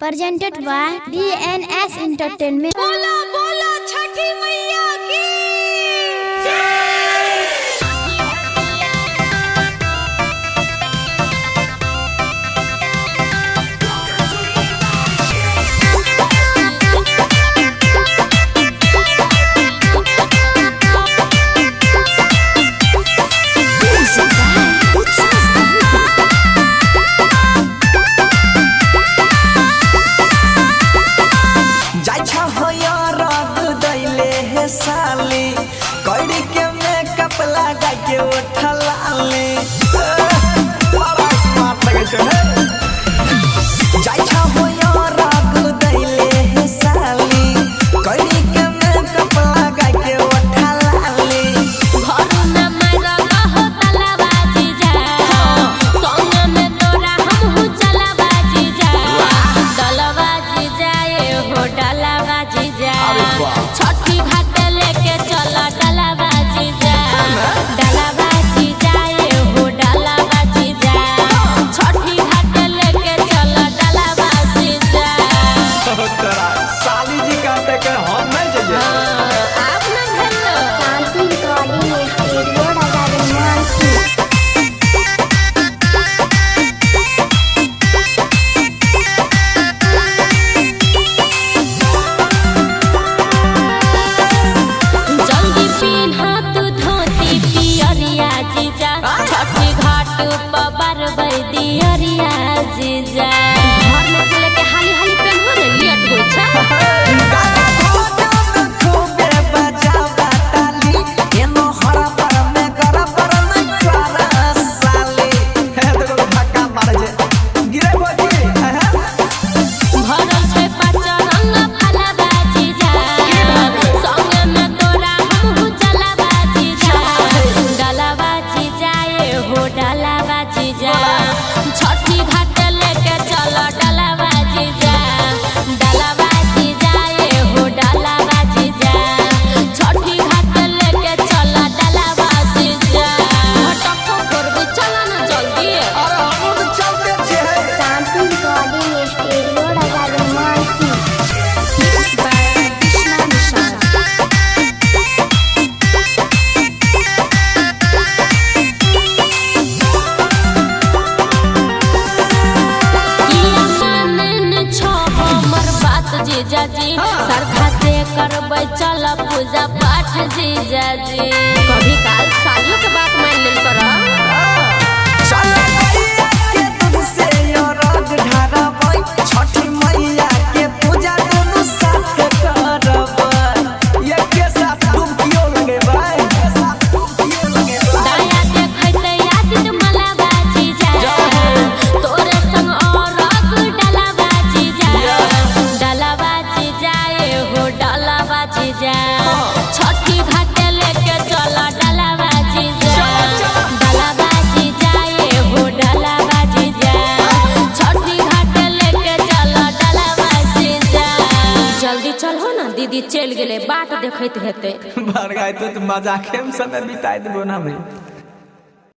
presented by DNS Entertainment. बोला बोला छठी मैया की साली कड़ी के मेकअप लगा के उठलाली बड़ा स्मार्ट लगे छे जाई छा हो यार रात दैले हे साली कड़ी के मेकअप लगा के उठलाली घर ना मारा हो तलवा जीजा संग में तोरा हम हु चलवा जीजा तलवा जीजा ए हो डलवा जीजा छठी घाट लेके चला डलवा जीजा ए हो डलवा जीजा छठी घाट लेके चला डलवा जीजा तोरा साली जी कहते के हम नहीं जे आप ना भेलो शांति रिकॉर्डिंग स्टूडियो राजागंज जल्दी पीन हाथ धोती पियरिया जीजा छठी घाट पर दियरिया जीजा घर में से लेके हाली हाली पहनो ने लेट हो छा भरल छै पाचा रंग फलवा जीजा संग में तोरा हम हु चलवा जीजा डलवा जीजा ए हो डलवा जीजा छठी घाट लेके चल डलवा जीजा ए हो डलवा जीजा छठी घाट लेके चल डलवा जीजा हटको करबे चल ना जल्दी शांति रिकॉर्डिंग स्टूडियो राजागंज जीजा जी श्रद्धा से करबै चल पूजा पाठ जीजा जी कभी काल सालियों के बात मान लेल कर छठी मैया के पूजा दोनों साथ करब एके साथ डुबकियो लगेबै दाया देखैते याद मलावा जीजा तोरे संग और डलावा जीजा ए हो डलावा जीजा छठी घाट लेके चल डलावा जीजा ए हो डलावा जीजा छठी घाट लेके चल डलावा जीजा जल्दी चल हो ना दीदी चल गेले बाट देखैत हेते भर गए तो मजाके में समय बिताई देबो ना भाई।